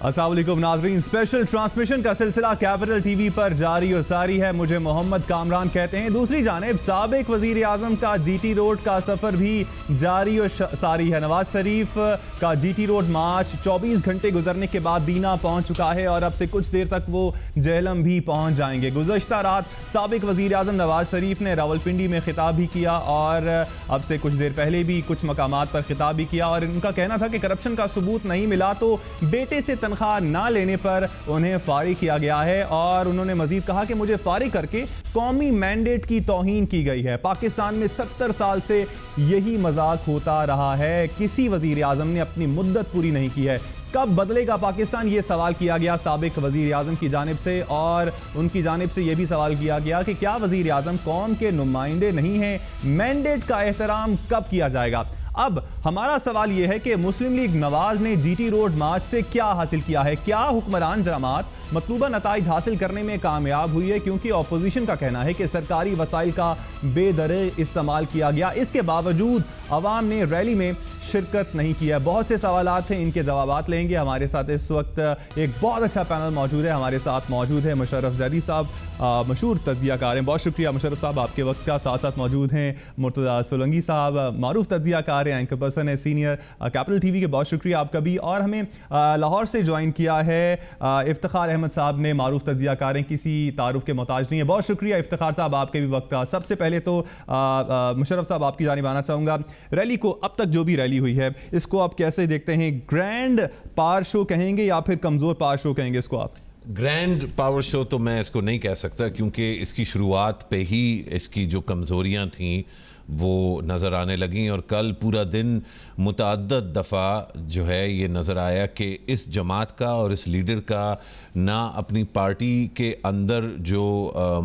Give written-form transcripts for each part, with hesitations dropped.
अस्सलाम वालेकुम नाज़रीन, स्पेशल ट्रांसमिशन का सिलसिला कैपिटल टीवी पर जारी और सारी है। मुझे मोहम्मद कामरान कहते हैं। दूसरी जानिब साबिक वज़ीर आज़म का जीटी रोड का सफ़र भी जारी और सारी है। नवाज शरीफ का जीटी रोड मार्च 24 घंटे गुजरने के बाद दीना पहुंच चुका है और अब से कुछ देर तक वो जेहलम भी पहुंच जाएंगे। गुज़श्ता रात साबिक वज़ीर आज़म नवाज शरीफ ने रावलपिंडी में खिताब भी किया और अब से कुछ देर पहले भी कुछ मकामात पर खिताब भी किया और उनका कहना था कि करप्शन का सबूत नहीं मिला तो बेटे से तनख्वाह ना लेने पर उन्हें फारिग किया गया है। और उन्होंने मजीद कहा कि मुझे फारिग करके कौमी मैंडेट की तौहीन की गई है। पाकिस्तान में 70 साल से यही मजाक होता रहा है, किसी वजीर आजम ने अपनी मुद्दत पूरी नहीं की है। कब बदलेगा पाकिस्तान, ये सवाल किया गया साबिक वजीर आजम की जानिब से। और उनकी जानिब से यह भी सवाल किया गया कि क्या वजीर आजम कौम के नुमाइंदे नहीं हैं, मैंडेट का एहतराम कब किया जाएगा। अब हमारा सवाल यह है कि मुस्लिम लीग नवाज ने जीटी रोड मार्च से क्या हासिल किया है, क्या हुक्मरान जमात मतलूबा नताइज हासिल करने में कामयाब हुई है, क्योंकि अपोजिशन का कहना है कि सरकारी वसाइल का बेदरे इस्तेमाल किया गया। इसके बावजूद अवाम ने रैली में शिरकत नहीं किया। बहुत से सवालात हैं, इनके जवाबात लेंगे। हमारे साथ इस वक्त एक बहुत अच्छा पैनल मौजूद है। हमारे साथ मौजूद है मुशर्रफ जैदी साहब, मशहूर तज्जियाकार हैं। बहुत शुक्रिया मुशर्रफ साहब आपके वक्त का। साथ साथ मौजूद हैं मुर्तज़ा सोलंकी साहब, मारूफ तज्जियाकार हैं, एंकर पर्सन है, सीनियर कैपिटल टीवी के। बहुत शुक्रिया आपका भी। और हमें लाहौर से ज्वाइन किया है इफ्तिखार अहमद साहब ने, मारूफ तज्जियाकार हैं, किसी तारुफ के मोहताज नहीं है। बहुत शुक्रिया इफ्तिखार साहब आपके भी वक्त का। सबसे पहले तो मुशर्रफ साहब आपकी जानिब आना चाहूँगा। रैली को, अब तक जो भी रैली हुई है, इसको आप कैसे देखते हैं? ग्रैंड पावर शो कहेंगे या फिर कमज़ोर पावर शो कहेंगे इसको आप? ग्रैंड पावर शो तो मैं इसको नहीं कह सकता, क्योंकि इसकी शुरुआत पे ही इसकी जो कमज़ोरियाँ थीं वो नज़र आने लगी। और कल पूरा दिन मुतअद्दद दफ़ा जो है ये नज़र आया कि इस जमात का और इस लीडर का ना अपनी पार्टी के अंदर जो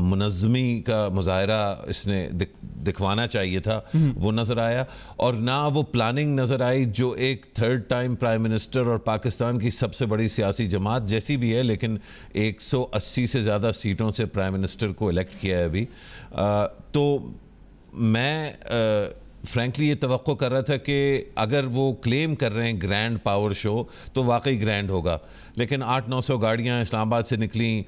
मुनज़्ज़मी का मुज़ाहरा इसने दिखवाना चाहिए था वो नज़र आया, और ना वो प्लानिंग नज़र आई जो एक थर्ड टाइम प्राइम मिनिस्टर और पाकिस्तान की सबसे बड़ी सियासी जमात जैसी भी है, लेकिन 180 से ज़्यादा सीटों से प्राइम मिनिस्टर को इलेक्ट किया है अभी। तो मैं फ्रैंकली ये तवक्को कर रहा था कि अगर वो क्लेम कर रहे हैं ग्रैंड पावर शो तो वाकई ग्रैंड होगा, लेकिन 800-900 गाड़ियाँ इस्लामाबाद से निकली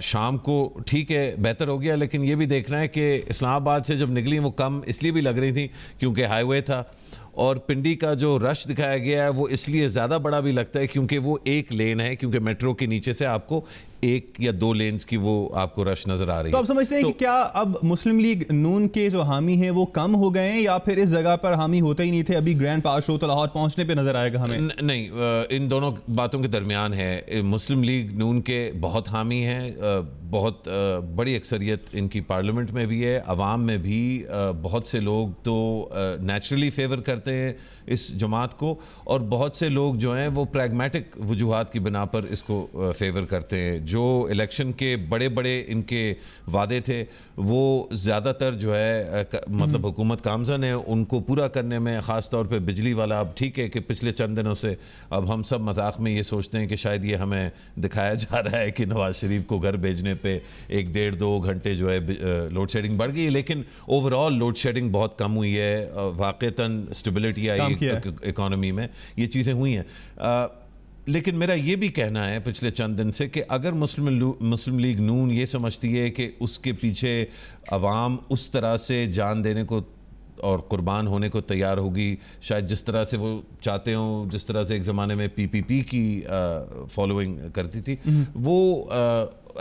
शाम को। ठीक है, बेहतर हो गया, लेकिन ये भी देखना है कि इस्लामाबाद से जब निकली वो कम इसलिए भी लग रही थी क्योंकि हाईवे था, और पिंडी का जो रश दिखाया गया है वो इसलिए ज़्यादा बड़ा भी लगता है क्योंकि वो एक लेन है, क्योंकि मेट्रो के नीचे से आपको 1 या 2 लेन्स की वो आपको रश नजर आ रही है। तो आप समझते हैं कि क्या अब मुस्लिम लीग नून के जो हामी हैं वो कम हो गए हैं, या फिर इस जगह पर हामी होते ही नहीं थे? अभी ग्रैंड पावर शो तो लाहौर पहुंचने पे नजर आएगा हमें। नहीं, इन दोनों बातों के दरमियान है। मुस्लिम लीग नून के बहुत हामी हैं, बहुत बड़ी अक्सरियत इनकी पार्लियामेंट में भी है, अवाम में भी बहुत से लोग तो नेचुरली फेवर करते हैं इस जमात को, और बहुत से लोग जो हैं वो प्रैग्मेटिक वजूहात की बिना पर इसको फेवर करते हैं। जो इलेक्शन के बड़े बड़े इनके वादे थे वो ज़्यादातर जो है मतलब हुकूमत कामज़न है उनको पूरा करने में, ख़ास तौर पे बिजली वाला। अब ठीक है कि पिछले चंद दिनों से अब हम सब मजाक में ये सोचते हैं कि शायद ये हमें दिखाया जा रहा है कि नवाज शरीफ को घर भेजने पे 1-1.5-2 घंटे जो है लोड शेडिंग बढ़ गई, लेकिन ओवरऑल लोड शेडिंग बहुत कम हुई है। वाक़तन स्टेबिलिटी आई इकॉनमी में, ये चीज़ें हुई हैं। लेकिन मेरा ये भी कहना है पिछले चंद दिन से कि अगर मुस्लिम लीग नून ये समझती है कि उसके पीछे अवाम उस तरह से जान देने को और कुर्बान होने को तैयार होगी, शायद जिस तरह से वो चाहते हों, जिस तरह से एक ज़माने में PPP की फॉलोइंग करती थी, वो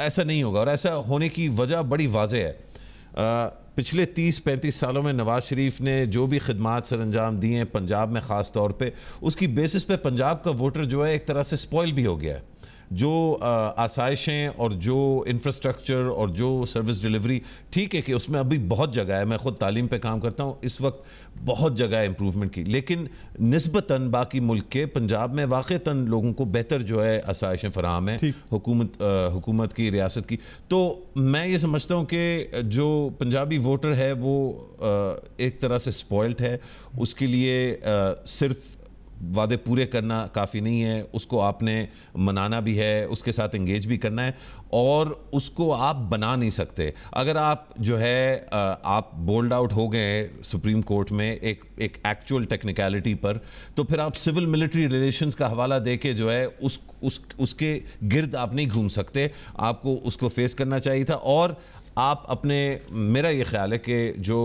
ऐसा नहीं होगा। और ऐसा होने की वजह बड़ी वाज़ेह है। पिछले 30-35 सालों में नवाज शरीफ ने जो भी खिदमात सर अंजाम दिए हैं पंजाब में ख़ास तौर पे, उसकी बेसिस पे पंजाब का वोटर जो है एक तरह से स्पॉइल भी हो गया है। जो आसाइशें और जो इंफ्रास्ट्रक्चर और जो सर्विस डिलीवरी, ठीक है कि उसमें अभी बहुत जगह है। मैं ख़ुद तालीम पे काम करता हूँ, इस वक्त बहुत जगह है इम्प्रूवमेंट की, लेकिन निस्बतन बाकी मुल्क के पंजाब में वाक़तन लोगों को बेहतर जो है आसाइशें फराहम है हुकूमत की, रियासत की। तो मैं ये समझता हूँ कि जो पंजाबी वोटर है वो एक तरह से स्पॉइल्ड है। उसके लिए सिर्फ वादे पूरे करना काफ़ी नहीं है, उसको आपने मनाना भी है, उसके साथ एंगेज भी करना है, और उसको आप बना नहीं सकते। अगर आप जो है आप बोल्ड आउट हो गए सुप्रीम कोर्ट में एक एक्चुअल टेक्निकलिटी पर, तो फिर आप सिविल मिलिट्री रिलेशंस का हवाला देके जो है उसके गिर्द आप नहीं घूम सकते, आपको उसको फेस करना चाहिए था। और आप अपने, मेरा ये ख्याल है कि जो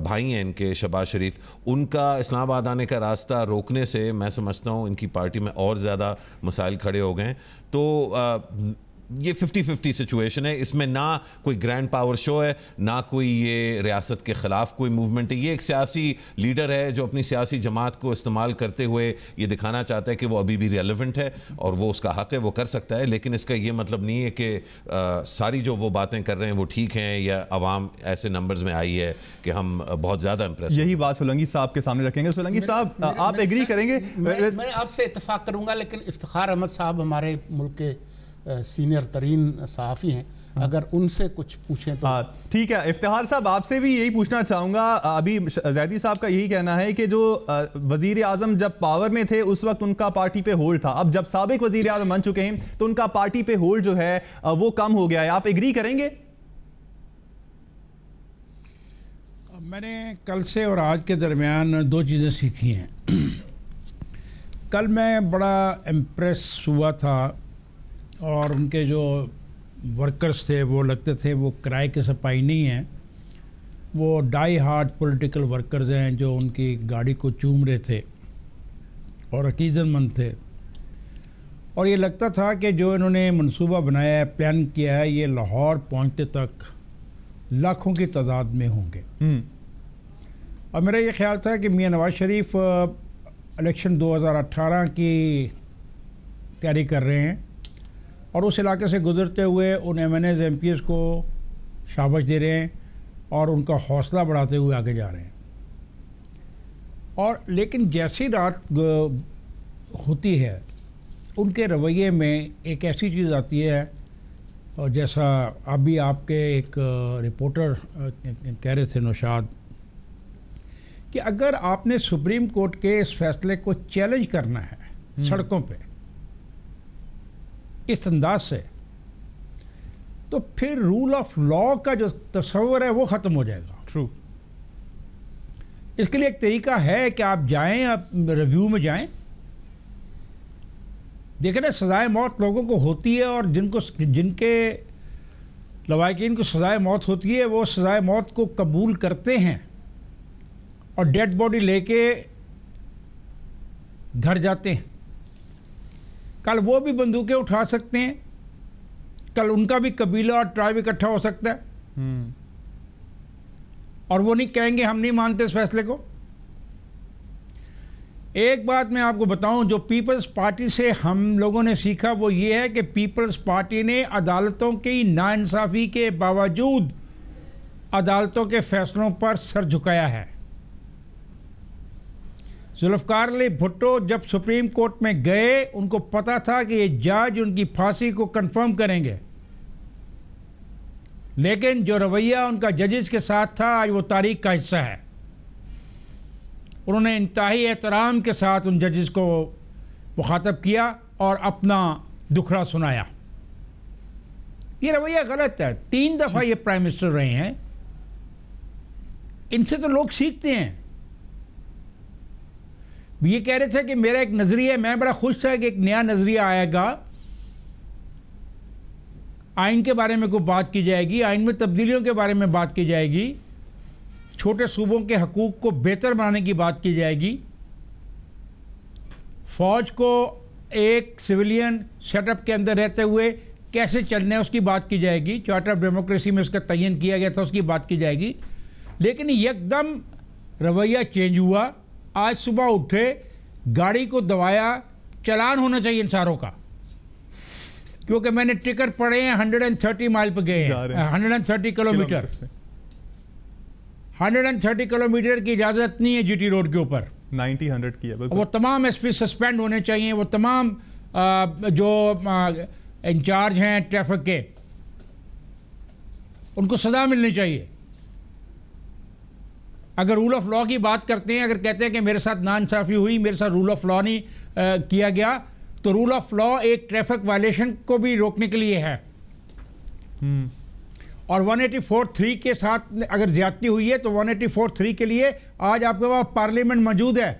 भाई हैं इनके शहबाज शरीफ, उनका इस्लामाबाद आने का रास्ता रोकने से मैं समझता हूँ इनकी पार्टी में और ज़्यादा मसाइल खड़े हो गए। तो ये 50-50 सिचुएशन है, इसमें ना कोई ग्रैंड पावर शो है, ना कोई ये रियासत के ख़िलाफ़ कोई मूवमेंट है। ये एक सियासी लीडर है जो अपनी सियासी जमात को इस्तेमाल करते हुए ये दिखाना चाहता है कि वो अभी भी रेलेवेंट है और वो उसका हक़ है, वो कर सकता है। लेकिन इसका ये मतलब नहीं है कि सारी जो वो बातें कर रहे हैं वो ठीक हैं या अवाम ऐसे नंबर्स में आई है कि हम बहुत ज़्यादा इम्प्रेस। यही बात सोलंकी साहब के सामने रखेंगे। सोलंकी साहब, आप एग्री करेंगे? मैं आपसे इत्तेफाक करूँगा, लेकिन इफ्तिखार अहमद साहब हमारे मुल्क के सीनियर तरीन सहाफ़ी हैं, अगर उनसे कुछ पूछें तो। ठीक है। इफ्तिखार साहब, आपसे भी यही पूछना चाहूँगा। अभी जैदी साहब का यही कहना है कि जो वज़ीर आज़म जब पावर में थे उस वक्त उनका पार्टी पे होल्ड था, अब जब साबिक वज़ीर आज़म बन चुके हैं तो उनका पार्टी पे होल्ड जो है वो कम हो गया है। आप एग्री करेंगे? मैंने कल से और आज के दरमियान दो चीज़ें सीखी हैं। कल मैं बड़ा इम्प्रेस हुआ था और उनके जो वर्कर्स थे वो लगते थे वो किराए के सिपाही नहीं हैं, वो डाई हार्ड पॉलिटिकल वर्कर्स हैं जो उनकी गाड़ी को चूम रहे थे और अकीदतमंद थे। और ये लगता था कि जो इन्होंने मंसूबा बनाया है, प्लान किया है, ये लाहौर पहुंचते तक लाखों की तादाद में होंगे। और मेरा ये ख्याल था कि मियां नवाज शरीफ इलेक्शन 2018 की तैयारी कर रहे हैं और उस इलाके से गुजरते हुए उन MNAs MPs को शाबाश दे रहे हैं और उनका हौसला बढ़ाते हुए आगे जा रहे हैं। और लेकिन जैसी रात होती है उनके रवैये में एक ऐसी चीज़ आती है, और जैसा अभी आपके एक रिपोर्टर कह रहे थे नौशाद, कि अगर आपने सुप्रीम कोर्ट के इस फैसले को चैलेंज करना है सड़कों पे इस अंदाज से, तो फिर रूल ऑफ लॉ का जो तस्वर है वो ख़त्म हो जाएगा। ट्रू। इसके लिए एक तरीका है कि आप जाएं, आप रिव्यू में जाएं, देखें ना सजाए मौत लोगों को होती है और जिनके लवाकिन को सजाए मौत होती है वो सजाए मौत को कबूल करते हैं और डेड बॉडी लेके घर जाते हैं। कल वो भी बंदूकें उठा सकते हैं, कल उनका भी कबीला और ट्राइब इकट्ठा हो सकता है और वो नहीं कहेंगे हम नहीं मानते इस फैसले को। एक बात मैं आपको बताऊं, जो पीपल्स पार्टी से हम लोगों ने सीखा वो ये है कि पीपल्स पार्टी ने अदालतों की नाइंसाफी के बावजूद अदालतों के फैसलों पर सर झुकाया है। जुल्फ़िकार अली भुट्टो जब सुप्रीम कोर्ट में गए, उनको पता था कि ये जज उनकी फांसी को कंफर्म करेंगे, लेकिन जो रवैया उनका जजेस के साथ था आज वो तारीख का हिस्सा है। उन्होंने इंतहाई एहतराम के साथ उन जजेस को मुखातब किया और अपना दुखड़ा सुनाया। ये रवैया गलत है। 3 दफ़ा ये प्राइम मिनिस्टर रहे हैं, इनसे तो लोग सीखते हैं। ये कह रहे थे कि मेरा एक नज़रिया, मैं बड़ा खुश था कि एक नया नज़रिया आएगा, आइन के बारे में कोई बात की जाएगी, आइन में तब्दीलियों के बारे में बात की जाएगी, छोटे सूबों के हकूक़ को बेहतर बनाने की बात की जाएगी, फ़ौज को एक सिविलियन सेटअप के अंदर रहते हुए कैसे चलना है उसकी बात की जाएगी, चार्टर ऑफ डेमोक्रेसी में उसका तयन किया गया था उसकी बात की जाएगी। लेकिन एकदम रवैया चेंज हुआ। आज सुबह उठे, गाड़ी को दबाया, चालान होना चाहिए इन सारों का, क्योंकि मैंने टिकट पड़े हैं 130 माइल पर गए हैं, 130 किलोमीटर, 130 किलोमीटर की इजाज़त नहीं है GT रोड के ऊपर, 90-100 की है। वो तमाम SP सस्पेंड होने चाहिए, वो तमाम जो इंचार्ज हैं ट्रैफिक के उनको सज़ा मिलनी चाहिए। अगर रूल ऑफ लॉ की बात करते हैं, अगर कहते हैं कि मेरे साथ नाइंसाफ़ी हुई, मेरे साथ रूल ऑफ लॉ नहीं किया गया, तो रूल ऑफ लॉ एक ट्रैफिक वायलेशन को भी रोकने के लिए है। और 184(3) के साथ अगर ज्यादती हुई है तो 184(3) के लिए आज आपके पास पार्लियामेंट मौजूद है,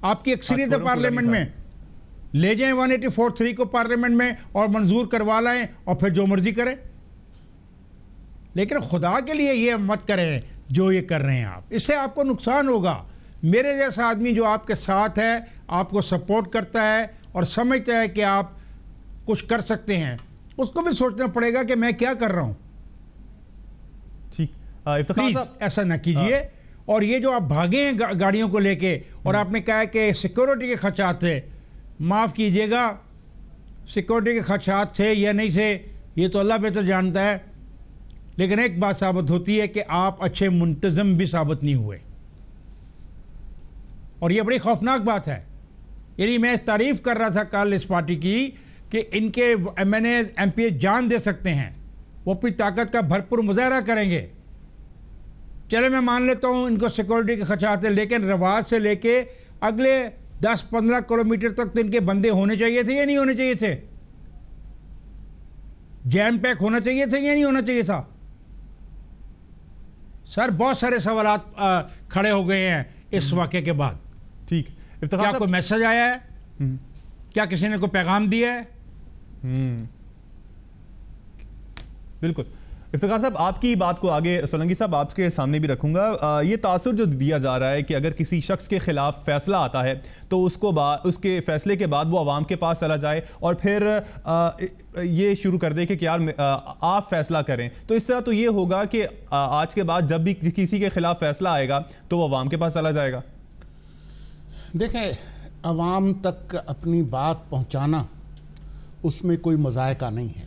आपकी अक्सरियत है पार्लियामेंट में। ले जाएं 184(3) को पार्लियामेंट में और मंजूर करवा लाएं और फिर जो मर्जी करें। लेकिन खुदा के लिए ये मत करें जो ये कर रहे हैं आप, इससे आपको नुकसान होगा। मेरे जैसा आदमी जो आपके साथ है, आपको सपोर्ट करता है और समझता है कि आप कुछ कर सकते हैं, उसको भी सोचना पड़ेगा कि मैं क्या कर रहा हूं। ठीक, प्लीज ऐसा ना कीजिए। और ये जो आप भागे हैं गाड़ियों को लेके और आपने कहा है कि सिक्योरिटी के खदशात थे, माफ़ कीजिएगा, सिक्योरिटी के खदशात थे या नहीं थे ये तो अल्लाह बेहतर जानता है, लेकिन एक बात साबित होती है कि आप अच्छे मुंतज़म भी साबित नहीं हुए, और ये बड़ी खौफनाक बात है। यानी मैं तारीफ़ कर रहा था कल इस पार्टी की कि इनके MNA MP जान दे सकते हैं, वो अपनी ताकत का भरपूर मुजाहरा करेंगे। चले मैं मान लेता हूँ इनको सिक्योरिटी के खदशात है, लेकिन रवाज से लेके अगले 10-15 किलोमीटर तक तो इनके बंदे होने चाहिए थे या नहीं होने चाहिए थे? जैम पैक होना चाहिए थे या नहीं होना चाहिए था? सर बहुत सारे सवालात खड़े हो गए हैं इस वाक़े के बाद। ठीक, क्या कोई मैसेज आया है? क्या किसी ने कोई पैगाम दिया है? बिल्कुल। इफ्तिखार साहब, आपकी बात को आगे सोलंकी साहब आपके सामने भी रखूंगा। ये तासुर जो दिया जा रहा है कि अगर किसी शख्स के खिलाफ फैसला आता है तो उसके फैसले के बाद वो आवाम के पास चला जाए और फिर ये शुरू कर दे कि यार आप फैसला करें, तो इस तरह तो ये होगा कि आज के बाद जब भी किसी के खिलाफ फैसला आएगा तो वो आवाम के पास चला जाएगा। देखें, आवाम तक अपनी बात पहुंचाना उसमें कोई मज़ायका नहीं है,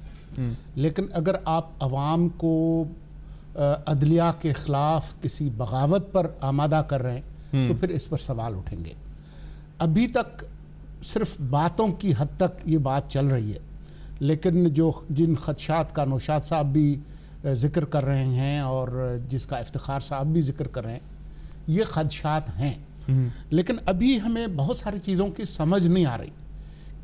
लेकिन अगर आप आवाम को अदलिया के ख़िलाफ़ किसी बगावत पर आमादा कर रहे हैं तो फिर इस पर सवाल उठेंगे। अभी तक सिर्फ बातों की हद तक ये बात चल रही है, लेकिन जिन खदशात का नौशाद साहब भी ज़िक्र कर रहे हैं और जिसका इफ्तिखार साहब भी ज़िक्र कर रहे हैं, ये खदशात हैं। लेकिन अभी हमें बहुत सारी चीज़ों की समझ नहीं आ रही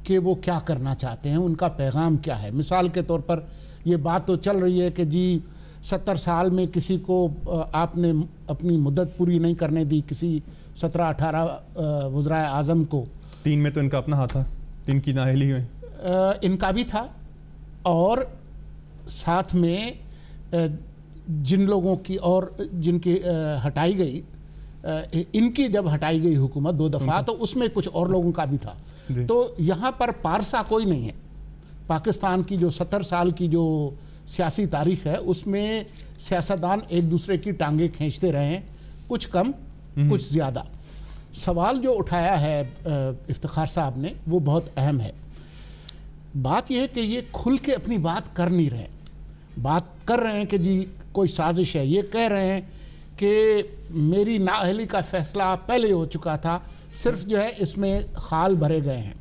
कि वो क्या करना चाहते हैं, उनका पैगाम क्या है। मिसाल के तौर पर ये बात तो चल रही है कि जी 70 साल में किसी को आपने अपनी मुद्दत पूरी नहीं करने दी, किसी 17-18 वज़राए आज़म को। 3 में तो इनका अपना हाथ था, 3 की नाअहली हुई, इनका भी था, और साथ में जिन लोगों की और जिनकी हटाई गई, इनकी जब हटाई गई हुकूमत 2 दफ़ा, तो उसमें कुछ और लोगों का भी था। तो यहाँ पर पारसा कोई नहीं है। पाकिस्तान की जो 70 साल की जो सियासी तारीख है उसमें सियासतदान एक दूसरे की टांगें खींचते रहे हैं, कुछ कम कुछ ज़्यादा। सवाल जो उठाया है इफ्तिखार साहब ने वो बहुत अहम है। बात यह है कि ये खुल के अपनी बात कर नहीं रहे, बात कर रहे हैं कि जी कोई साजिश है। ये कह रहे हैं कि मेरी नाअहली का फ़ैसला पहले हो चुका था, सिर्फ जो है इसमें खाल भरे गए हैं।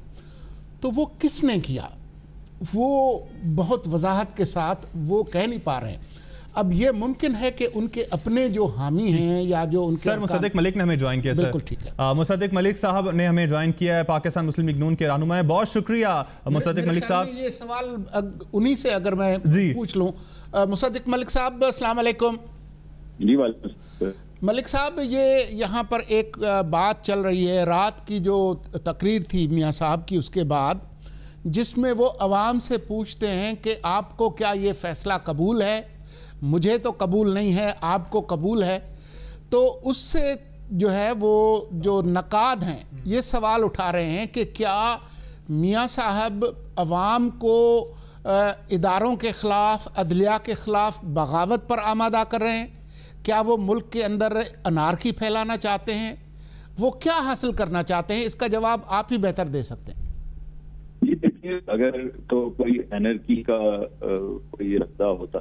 तो वो किसने किया, वो बहुत वजाहत के साथ वो कह नहीं पा रहे हैं। अब ये मुमकिन है कि उनके अपने जो हामी हैं या जो उनके सर मुसद्दिक मलिक ने हमें ज्वाइन किया। बिल्कुल ठीक है, मुसद्दिक मलिक साहब ने हमें ज्वाइन किया है, पाकिस्तान मुस्लिम लीग नून के रहनुमा हैं। बहुत शुक्रिया मुसद्दिक मलिक साहब। ये सवाल उन्हीं से अगर मैं पूछ लूँ, मुसद्दिक मलिक साहब अस्सलाम वालेकुम। जी वालेकुम। मलिक साहब, ये यहाँ पर एक बात चल रही है, रात की जो तकरीर थी मियाँ साहब की उसके बाद, जिसमें वो आवाम से पूछते हैं कि आपको क्या ये फ़ैसला कबूल है? मुझे तो कबूल नहीं है, आपको कबूल है? तो उससे जो है वो जो नकाद हैं ये सवाल उठा रहे हैं कि क्या मियाँ साहब आवाम को इदारों के ख़िलाफ़, अदलिया के ख़िलाफ़ बगावत पर आमादा कर रहे हैं? क्या वो मुल्क के अंदर अनारकी फैलाना चाहते हैं? वो क्या हासिल करना चाहते हैं? इसका जवाब आप ही बेहतर दे सकते हैं। जी देखिए, अगर तो कोई एनर्जी का कोई इरादा होता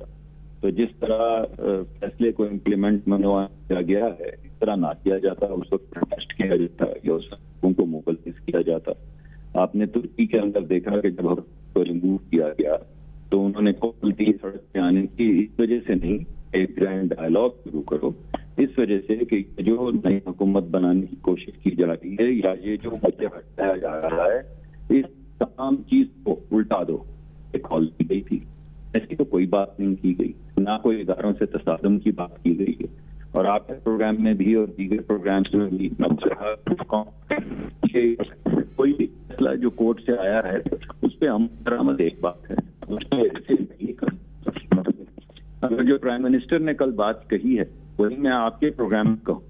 तो जिस तरह फैसले को इम्प्लीमेंट मनवा किया गया है इस तरह ना किया जाता, उस वक्त प्रोटेस्ट किया जाता या उस को मुखलिस किया जाता। आपने तुर्की के अंदर देखा कि जब को रिमूव किया गया तो उन्होंने कॉल दी सड़क पे आने की, इस वजह से नहीं, एक ग्रैंड डायलॉग शुरू करो। इस इस वजह से कि जो नई हुकूमत बनाने की कोशिश की जा रही है या ये जो बजट हटाया जा रहा है, इस तमाम चीज को उल्टा दो एक कॉल की गई थी। ऐसी तो कोई बात नहीं की गई, ना कोई इदारों से तसादम की बात की गई है। और आपके प्रोग्राम में भी और दीगर प्रोग्राम्स में भी कोई भी फैसला जो कोर्ट से आया है उस पर अमल दरामद एक बात है, अगर जो प्राइम मिनिस्टर ने कल बात कही है वही मैं आपके प्रोग्राम में कहूँ।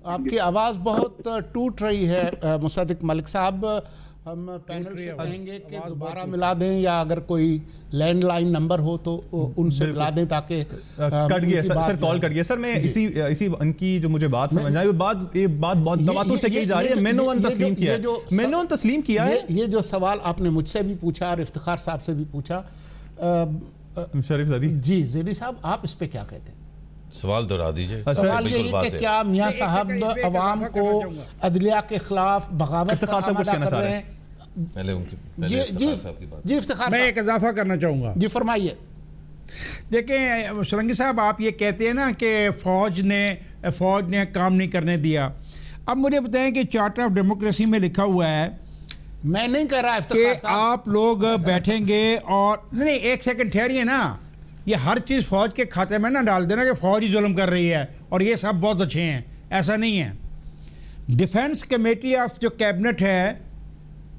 आपकी आवाज़ बहुत टूट रही है मुसद्दिक मलिक साहब। हम पैनल से कहेंगे कि दोबारा मिला दें या अगर कोई लैंडलाइन नंबर हो तो उनसे मिला दें ताकि कट गया सर कॉल कट गया सर। मैं इसी उनकी जो मुझे बात समझ आई ये बात बहुत दबातों से की जा रही है। मैंने तस्लीम किया है, मैंने तस्लीम किया है। ये जो सवाल आपने मुझसे भी पूछा और इफ्तिखार साहब से भी पूछा, शरीफ ज़ैदी जी ज़ैदी साहब आप इस पे क्या कहते हैं? सवाल दोहरा दीजिए। सवाल ये है कि क्या मियां साहब अवाम को अदलिया के खिलाफ बगावत का आमादा कर रहे हैं? पहले उनकी जी इफ्तिखार मैं एक इजाफा करना चाहूँगा। जी फरमाइए। देखें शरंगी साहब, आप ये कहते हैं ना कि फ़ौज ने काम नहीं करने दिया। अब मुझे बताएं कि चार्टर ऑफ डेमोक्रेसी में लिखा हुआ है, मैं नहीं कह रहा कि आप लोग बैठेंगे और नहीं, एक सेकंड ठहरिए ना, ये हर चीज़ फ़ौज के खाते में ना डाल देना कि फ़ौज ही जुल्म कर रही है और ये सब बहुत अच्छे हैं, ऐसा नहीं है। डिफेंस कमेटी ऑफ जो कैबिनेट है,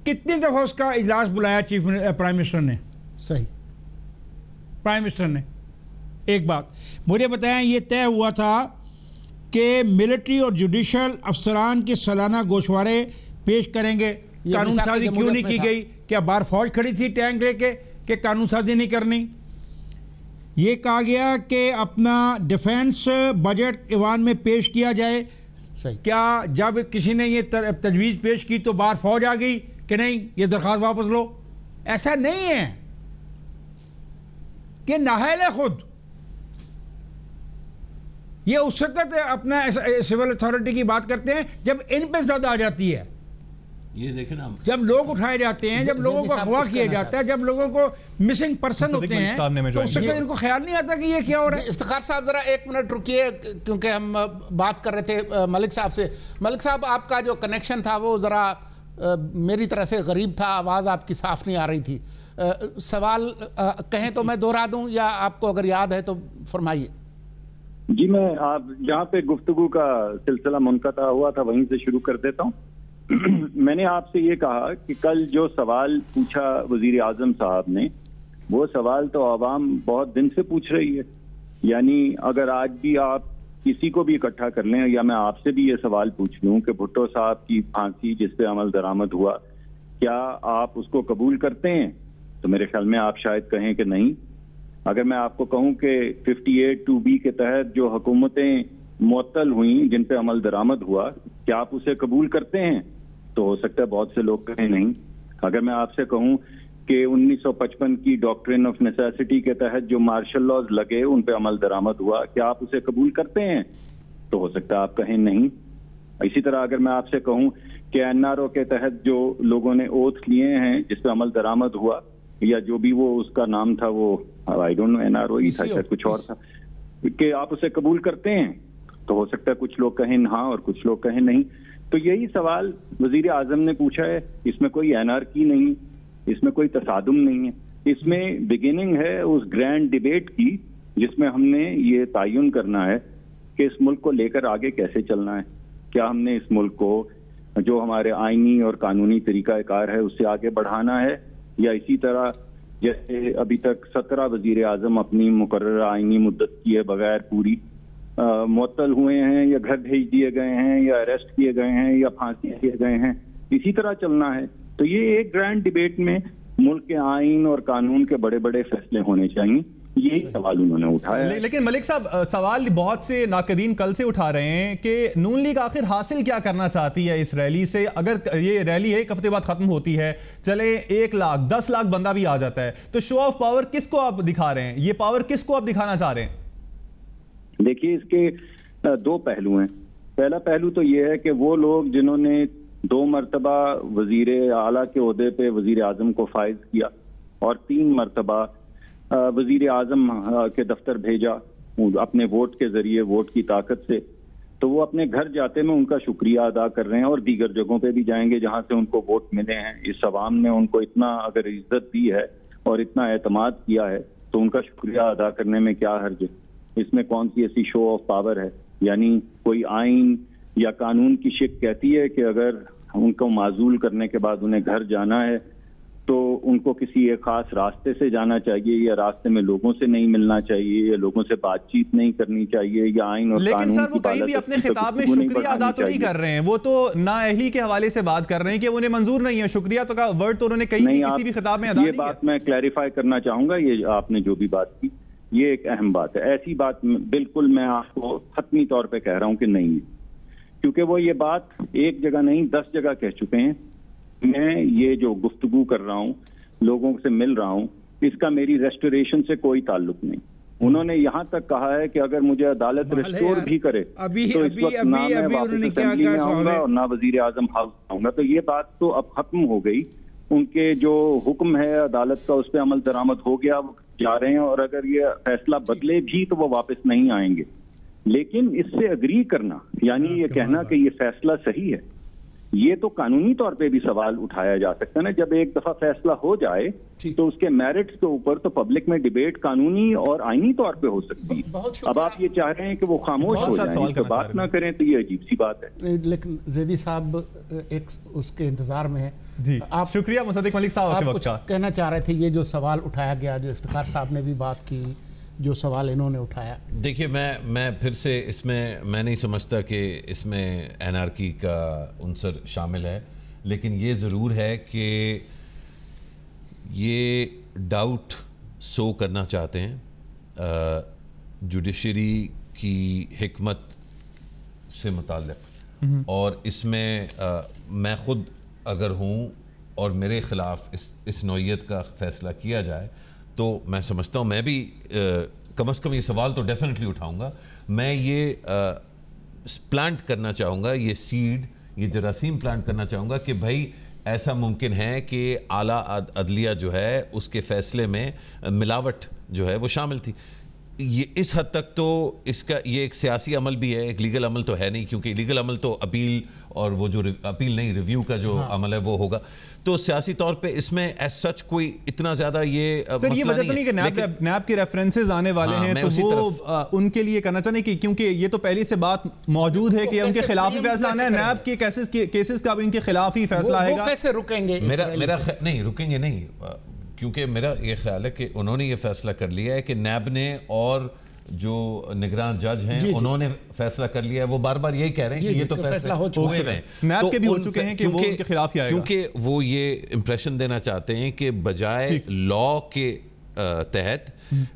कितनी दफ़ा उसका इजलास बुलाया प्राइम मिनिस्टर ने? सही, प्राइम मिनिस्टर ने। एक बात मुझे बताएं, ये तय हुआ था कि मिलिट्री और जुडिशल अफसरान के सालाना गोशवारे पेश करेंगे। कानून साजी क्यों नहीं की गई? क्या बाहर फौज खड़ी थी टैंक लेके कि कानून साजी नहीं करनी? ये कहा गया कि अपना डिफेंस बजट ईवान में पेश किया जाए। सही। क्या जब किसी ने ये तजवीज़ पेश की तो बाहर फौज आ गई कि नहीं ये दरख्वास्त वापस लो? ऐसा नहीं है कि नाहल है खुद। ये उस वक्त अपना सिविल अथॉरिटी की बात करते हैं जब इन पे ज़्यादा आ जाती है। ये देखें ना, जब लोग उठाए जाते हैं, जब लोगों को अगवा किया जाता है, जब लोगों को मिसिंग पर्सन होते हैं, तो उस वक्त इनको ख्याल नहीं आता कि ये क्या हो रहा है। इफ्तिखार साहब जरा एक मिनट रुकिए, क्योंकि हम बात कर रहे थे मलिक साहब से। मलिक साहब, आपका जो कनेक्शन था वो जरा मेरी तरह से गरीब था, आवाज़ आपकी साफ नहीं आ रही थी। सवाल कहें तो मैं दोहरा दूं या आपको अगर याद है तो फरमाइए। जी, मैं आप जहाँ पे गुफ्तगू का सिलसिला मुनक़ता हुआ था वहीं से शुरू कर देता हूँ। मैंने आपसे ये कहा कि कल जो सवाल पूछा वजीर आजम साहब ने, वो सवाल तो आवाम बहुत दिन से पूछ रही है। यानी अगर आज भी आप किसी को भी इकट्ठा कर लें या मैं आपसे भी ये सवाल पूछ लूं कि भुट्टो साहब की फांसी जिस पे अमल दरामद हुआ, क्या आप उसको कबूल करते हैं? तो मेरे ख्याल में आप शायद कहें कि नहीं। अगर मैं आपको कहूं कि 58(2)B के तहत जो हुकूमतें मुअत्तल हुई, जिन पे अमल दरामद हुआ, क्या आप उसे कबूल करते हैं? तो हो सकता है बहुत से लोग कहें नहीं। अगर मैं आपसे कहूं कि 1955 की डॉक्ट्रिन ऑफ नेसेसिटी के तहत जो मार्शल लॉज लगे उन पे अमल दरामद हुआ, क्या आप उसे कबूल करते हैं? तो हो सकता है आप कहें नहीं। इसी तरह अगर मैं आपसे कहूं कि NRO के तहत जो लोगों ने ओथ लिए हैं जिस पे अमल दरामद हुआ, या जो भी वो उसका नाम था, वो आई डोंट नो, NRO ही था, शायद कुछ और था, कि आप उसे कबूल करते हैं? तो हो सकता है कुछ लोग कहें हाँ और कुछ लोग कहें नहीं। तो यही सवाल वजीर आजम ने पूछा है। इसमें कोई एनार्की नहीं, इसमें कोई तसादुम नहीं है, इसमें बिगिनिंग है उस ग्रैंड डिबेट की जिसमें हमने ये तयन करना है कि इस मुल्क को लेकर आगे कैसे चलना है। क्या हमने इस मुल्क को जो हमारे आईनी और कानूनी तरीकाकार है उससे आगे बढ़ाना है, या इसी तरह जैसे अभी तक 17 वजीर आजम अपनी मुकर्रर आईनी मुद्दत किए बगैर पूरी मुअत्तल हुए हैं, या घर भेज दिए गए हैं, या अरेस्ट किए गए हैं, या फांसी दिए गए हैं, इसी तरह चलना है। तो ये एक ग्रैंड डिबेट में मुल्क के आइन और कानून के बड़े बड़े फैसले होने चाहिए, यही सवाल उन्होंने उठाया। लेकिन मलिक साहब, सवाल बहुत से नाकदीन कल से उठा रहे हैं कि नून लीग आखिर हासिल क्या करना चाहती है इस रैली से? अगर ये रैली एक हफ्ते बाद खत्म होती है, चले 1 लाख 10 लाख बंदा भी आ जाता है, तो शो ऑफ पावर किसको आप दिखा रहे हैं? ये पावर किसको आप दिखाना चाह रहे हैं? देखिए, इसके 2 पहलू हैं। पहला पहलू तो ये है कि वो लोग जिन्होंने 2 मरतबा वजीर आला के ओहदे पे वजीर आजम को फाइज किया और 3 मरतबा वजीर आजम के दफ्तर भेजा अपने वोट के जरिए, वोट की ताकत से, तो वो अपने घर जाते में उनका शुक्रिया अदा कर रहे हैं और दीगर जगहों पे भी जाएंगे जहां से उनको वोट मिले हैं। इस अवाम ने उनको इतना अगर इज्जत दी है और इतना एतमाद किया है तो उनका शुक्रिया अदा करने में क्या हर्ज है? इसमें कौन सी ऐसी शो ऑफ पावर है? यानी कोई आइन या कानून की शिक कहती है कि अगर उनको माजूल करने के बाद उन्हें घर जाना है तो उनको किसी एक खास रास्ते से जाना चाहिए, या रास्ते में लोगों से नहीं मिलना चाहिए, या लोगों से बातचीत नहीं करनी चाहिए, या आइन और लेकिन कानून सर वो कहीं भी अपने खिताब में शुक्रिया अदा तो नहीं कर रहे हैं, वो तो नाअहली के हवाले से बात कर रहे हैं कि उन्हें मंजूर नहीं है। शुक्रिया तो का वर्ड तो उन्होंने कहीं किसी भी खिताब में अदा नहीं किया। ये बात मैं क्लैरिफाई करना चाहूंगा, ये आपने जो भी बात की ये एक अहम बात है। ऐसी बात बिल्कुल मैं आपको हतमी तौर पर कह रहा हूँ कि नहीं है, क्योंकि वो ये बात एक जगह नहीं 10 जगह कह चुके हैं। मैं ये जो गुफ्तगू कर रहा हूँ, लोगों से मिल रहा हूँ, इसका मेरी रेस्टोरेशन से कोई ताल्लुक नहीं। उन्होंने यहाँ तक कहा है कि अगर मुझे अदालत रेस्टोर भी करे तो इस वक्त ना मैं वापस असेंबली में आऊंगा और ना वजीर आजम हाउस आऊंगा। तो ये बात तो अब खत्म हो गई। उनके जो हुक्म है अदालत का उस पर अमल दरामद हो गया, वो जा रहे हैं, और अगर ये फैसला बदले भी तो वो वापस नहीं आएंगे। लेकिन इससे अग्री करना, यानी ये कहना कि ये फैसला सही है, ये तो कानूनी तौर पे भी सवाल उठाया जा सकता है ना। जब एक दफा फैसला हो जाए तो उसके मेरिट्स के ऊपर तो पब्लिक में डिबेट कानूनी और आईनी तौर पे हो सकती है। अब आप ये चाह रहे हैं कि वो खामोश हो जाएं, तो बात ना करें, तो ये अजीब सी बात है। लेकिन ज़ैदी साहब एक उसके इंतजार में है जी। आप शुक्रिया मुसद्दिक मलिक साहब, आपके वक्त कहना चाह रहे थे। ये जो सवाल उठाया गया, जो इफ्तिखार साहब ने भी बात की, जो सवाल इन्होंने उठाया, देखिए मैं फिर से इसमें मैं नहीं समझता कि इसमें एनार्की का उनसर शामिल है, लेकिन ये ज़रूर है कि ये डाउट सो करना चाहते हैं जुडिशरी की हिकमत से मुताल्लिक़, और इसमें मैं ख़ुद अगर हूँ और मेरे ख़िलाफ़ इस नौइयत का फ़ैसला किया जाए तो मैं समझता हूँ मैं भी कम अज़ कम ये सवाल तो डेफिनेटली उठाऊंगा। मैं ये प्लांट करना चाहूँगा, ये सीड, ये जरासीम प्लांट करना चाहूँगा कि भाई ऐसा मुमकिन है कि आला अदलिया जो है उसके फ़ैसले में मिलावट जो है वो शामिल थी। ये इस हद तक तो इसका ये एक सियासी अमल भी है, एक लीगल अमल तो है नहीं, क्योंकि लीगल अमल तो अपील और वो जो अपील नहीं रिव्यू का जो अमल है वो होगा। तो सियासी तौर पे इसमें एज सच कोई इतना ज्यादा ये सर ये वजह तो नहीं कि नैब के रेफरेंसेस आने वाले हैं तो वो उनके लिए करना चाहिए कि क्योंकि ये तो पहले से बात मौजूद है कि उनके खिलाफ ही फैसला आना है। नैब के केसेस का भी उनके खिलाफ ही फैसला आएगा। कैसे रुकेंगे? मेरा नहीं रुकेंगे नहीं, क्योंकि मेरा ये ख्याल है कि उन्होंने ये फैसला कर लिया है कि नैब ने और जो निगरान जज हैं उन्होंने फैसला कर लिया है। वो बार बार यही कह रहे हैं कि ये तो फैसला हो चुके हैं, नैब के भी हो चुके हैं कि वो उनके खिलाफ ही आएगा, क्योंकि वो ये इंप्रेशन देना चाहते हैं कि बजाय लॉ के तहत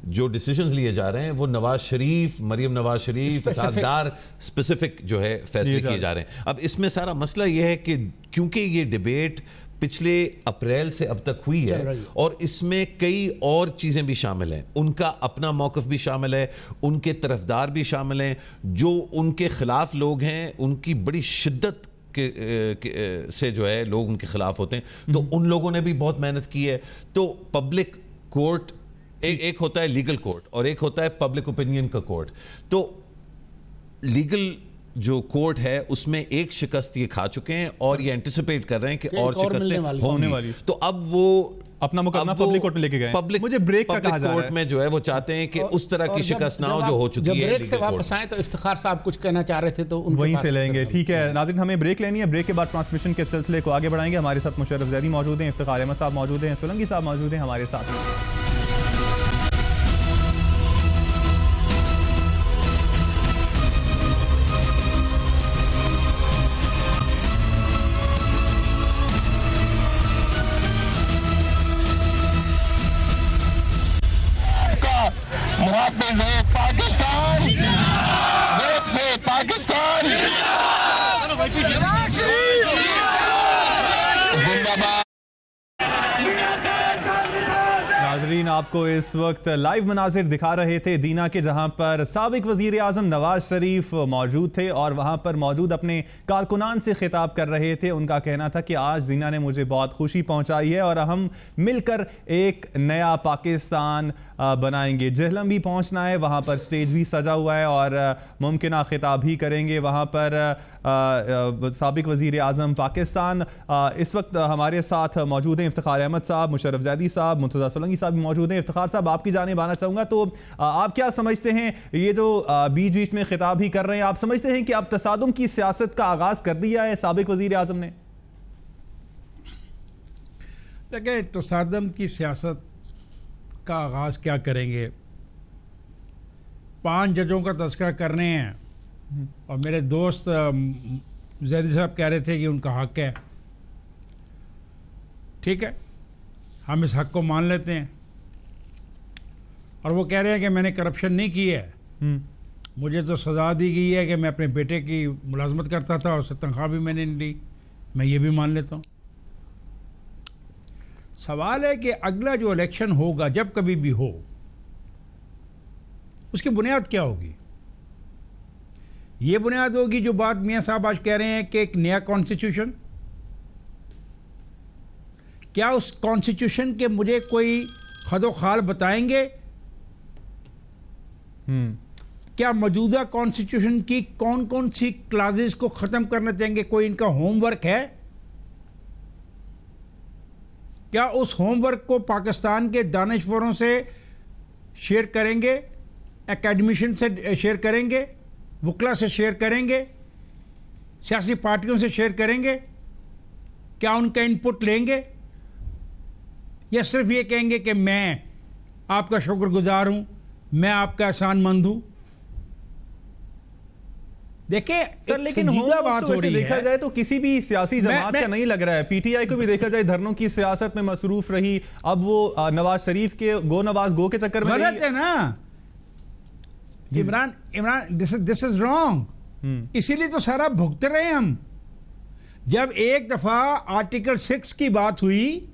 जो डिसीजंस लिए जा रहे हैं वो नवाज शरीफ, मरियम नवाज शरीफ, फसादार स्पेसिफिक जो है फैसले किए जा रहे हैं। अब इसमें सारा मसला यह है कि क्योंकि ये डिबेट पिछले अप्रैल से अब तक हुई है और इसमें कई और चीज़ें भी शामिल हैं, उनका अपना मौक़िफ़ भी शामिल है, उनके तरफदार भी शामिल हैं, जो उनके ख़िलाफ़ लोग हैं उनकी बड़ी शिद्दत से जो है लोग उनके ख़िलाफ़ होते हैं। तो उन लोगों ने भी बहुत मेहनत की है। तो पब्लिक कोर्ट एक होता है लीगल कोर्ट और एक होता है पब्लिक ओपिनियन का कोर्ट। तो लीगल जो कोर्ट है उसमें एक शिकस्त ये खा चुके हैं और ये एंटिसिपेट कर रहे हैं कि और शिकस्तें होने वाली। तो अब वो अपना मुकदमा पब्लिक कोर्ट में लेके गए। पब्लिक मुझे ब्रेक का कहा जा रहा है, कोर्ट में जो है वो चाहते हैं कि उस तरह की शिकस्त ना हो जो हो चुकी है। जब ब्रेक से वापस आए तो इफ्तिखार साहब कुछ कहना चाह रहे थे तो वहीं से लेंगे। ठीक है नाज़रीन, हमें ब्रेक लेनी है। ब्रेक के बाद ट्रांसमिशन के सिलसिले को आगे बढ़ाएंगे। हमारे साथ मुशर्रफ ज़ैदी मौजूद हैं, इफ्तिखार अहमद साहब मौजूद हैं, सोलंकी साहब मौजूद हैं हमारे साथ। नाज़रीन, आपको इस वक्त लाइव मनाजिर दिखा रहे थे दीना के, जहां पर साबिक वज़ीर आज़म नवाज शरीफ मौजूद थे और वहां पर मौजूद अपने कारकुनान से खिताब कर रहे थे। उनका कहना था कि आज दीना ने मुझे बहुत खुशी पहुंचाई है और हम मिलकर एक नया पाकिस्तान बनाएंगे। जेहलम भी पहुंचना है, वहां पर स्टेज भी सजा हुआ है और मुमकिन खिताब भी करेंगे वहां पर साबिक वज़ीर आज़म पाकिस्तान। इस वक्त हमारे साथ मौजूद हैं इफ्तिखार अहमद साहब, मुशर्रफ ज़ैदी साहब, मुर्तज़ा सोलंकी साहब भी मौजूद हैं। इफ्तिखार साहब, आपकी जानिब आना चाहूँगा, तो आप क्या समझते हैं, ये जो बीच बीच में खिताब ही कर रहे हैं, आप समझते हैं कि अब तसादुम की सियासत का आगाज़ कर दिया है साबिक वज़ीर आज़म ने? देखिए, तसादुम की सियासत का आगाज़ क्या करेंगे? 5 जजों का तज़किरा कर रहे हैं और मेरे दोस्त ज़ैदी साहब कह रहे थे कि उनका हक है। ठीक है, हम इस हक को मान लेते हैं। और वो कह रहे हैं कि मैंने करप्शन नहीं की है, मुझे तो सज़ा दी गई है कि मैं अपने बेटे की मुलाजमत करता था और उससे तनख्वाह भी मैंने नहीं ली, मैं ये भी मान लेता हूँ। सवाल है कि अगला जो इलेक्शन होगा, जब कभी भी हो, उसकी बुनियाद क्या होगी? ये बुनियाद होगी जो बात मियाँ साहब आज कह रहे हैं कि एक नया कॉन्स्टिट्यूशन। क्या उस कॉन्स्टिट्यूशन के मुझे कोई खदो खाल बताएंगे? क्या मौजूदा कॉन्स्टिट्यूशन की कौन कौन सी क्लाजेस को ख़त्म करना चाहेंगे? कोई इनका होमवर्क है? क्या उस होमवर्क को पाकिस्तान के दानिशवरों से शेयर करेंगे, एकेडमिशियन से शेयर करेंगे, वकला से शेयर करेंगे, सियासी पार्टियों से शेयर करेंगे? क्या उनका इनपुट लेंगे या सिर्फ ये कहेंगे कि मैं आपका शुक्रगुजार हूं, मैं आपका एहसानमंद हूं? देखिए सर, लेकिन बात हो रही देखा जाए तो किसी भी सियासी जमात का नहीं लग रहा है। पीटीआई को भी देखा जाए धरनों की सियासत में मसरूफ रही, अब वो नवाज शरीफ के नवाज गो के चक्कर में गलत है ना। Imran this is wrong. इसीलिए तो सारा भुगत रहे हैं हम। जब एक दफा आर्टिकल 6 की बात हुई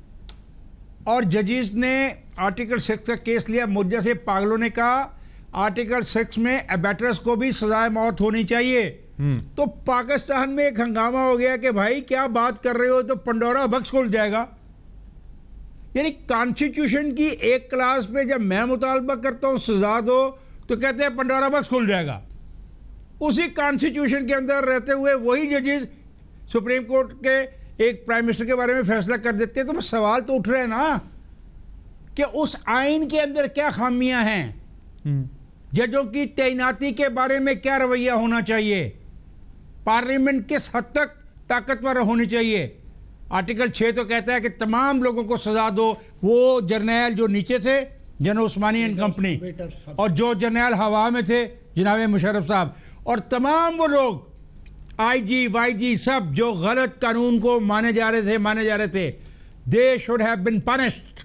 और जजेस ने आर्टिकल 6 का केस लिया, मुझे से पागलों ने कहा आर्टिकल 6 में एबेटर्स को भी सजाए मौत होनी चाहिए। तो पाकिस्तान में एक हंगामा हो गया कि भाई क्या बात कर रहे हो, तो पंडोरा बक्स खुल जाएगा। यानी कॉन्स्टिट्यूशन की एक क्लास पे जब मैं मुतालबा करता हूं सजा दो, तो कहते हैं पंडोरा बक्स खुल जाएगा। उसी कॉन्स्टिट्यूशन के अंदर रहते हुए वही जजेस सुप्रीम कोर्ट के एक प्राइम मिनिस्टर के बारे में फैसला कर देते हैं। तो सवाल तो उठ रहे हैं ना कि उस आइन के अंदर क्या खामियां हैं, जजों की तैनाती के बारे में क्या रवैया होना चाहिए, पार्लियामेंट किस हद तक ताकतवर होनी चाहिए। आर्टिकल 6 तो कहता है कि तमाम लोगों को सजा दो, वो जर्नैल जो नीचे थे जनरल उस्मानी एंड कंपनी, और जो जर्नैल हवा में थे जनाब मुशर्रफ साहब, और तमाम वो लोग आईजी वाईजी सब जो गलत कानून को माने जा रहे थे, they should have been punished.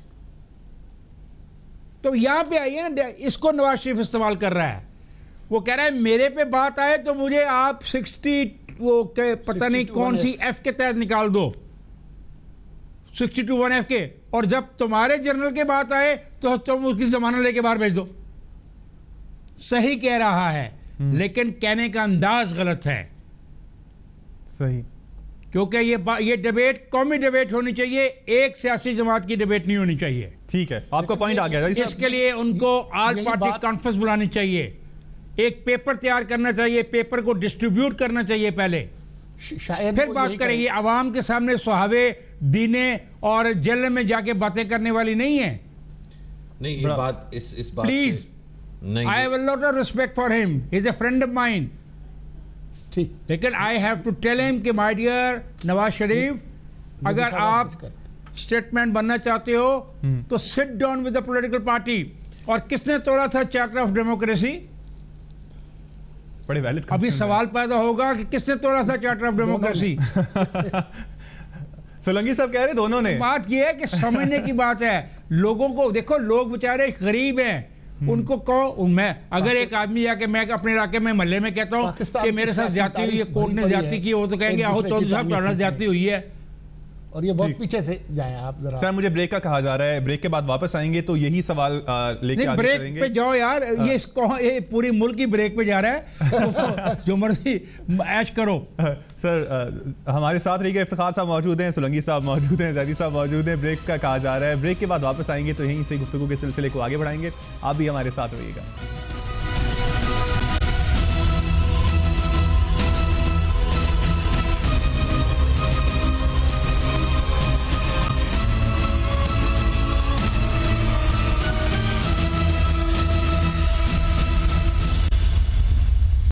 तो यहां पे आइए ना, इसको नवाज शरीफ इस्तेमाल कर रहा है। वो कह रहा है मेरे पे बात आए तो मुझे आप 60 वो पता नहीं कौन सी एफ के तहत निकाल दो, 62(1) के, और जब तुम्हारे जनरल के बात आए तो तुम उसकी जमानत लेके बाहर भेज दो। सही कह रहा है, लेकिन कहने का अंदाज गलत है। सही, क्योंकि ये डिबेट कौमी डिबेट होनी चाहिए, एक सियासी जमात की डिबेट नहीं होनी चाहिए। ठीक है, आपका पॉइंट आ गया। इसके लिए उनको ऑल पार्टी कॉन्फ्रेंस बुलानी चाहिए, एक पेपर तैयार करना चाहिए, पेपर को डिस्ट्रीब्यूट करना चाहिए पहले, फिर बात करेंगे। आवाम के सामने सुहावे दीने और जेल में जाके बातें करने वाली नहीं है। नहीं, ये बात इस बात please, I have a lot of respect for him, he is a friend of mine. ठीक, लेकिन I have to tell him कि माय डियर नवाज शरीफ, अगर आप स्टेटमेंट बनना चाहते हो तो sit down with the political party. और किसने तोड़ा था चार्टर ऑफ डेमोक्रेसी? बड़े वैलिड अभी सवाल पैदा होगा कि किसने तोड़ा था चार्टर ऑफ डेमोक्रेसी। सोलंकी साहब कह रहे दोनों ने। बात यह है कि समझने की बात है। लोगों को देखो, लोग बेचारे गरीब हैं, उनको कहो। मैं अगर एक आदमी जाके मैं अपने इलाके में मोहल्ले में कहता हूँ कि मेरे साथ ज्यादती हुई है, कोर्ट ने ज्यादती की, वो तो कहेंगे आओ चौधरी साहब तुम्हारे साथ ज्यादती हुई है। और ये बहुत पीछे से जाए आप जरा। सर मुझे ब्रेक का कहा जा रहा है, ब्रेक के बाद वापस आएंगे तो यही सवाल लेके आगे ब्रेक करेंगे। पे जाओ यार, ये पूरी मुल्क की ब्रेक पे जा रहा है, तो जो मर्जी ऐश करो। सर हमारे साथ रहिएगा, इफ्तिखार साहब मौजूद हैं, सोलंकी साहब मौजूद हैं, जैदी साहब मौजूद हैं। ब्रेक का कहा जा रहा है, ब्रेक के बाद वापस आएंगे तो यहीं से गुफ्तगू के सिलसिले को आगे बढ़ाएंगे। आप भी हमारे साथ रहिएगा।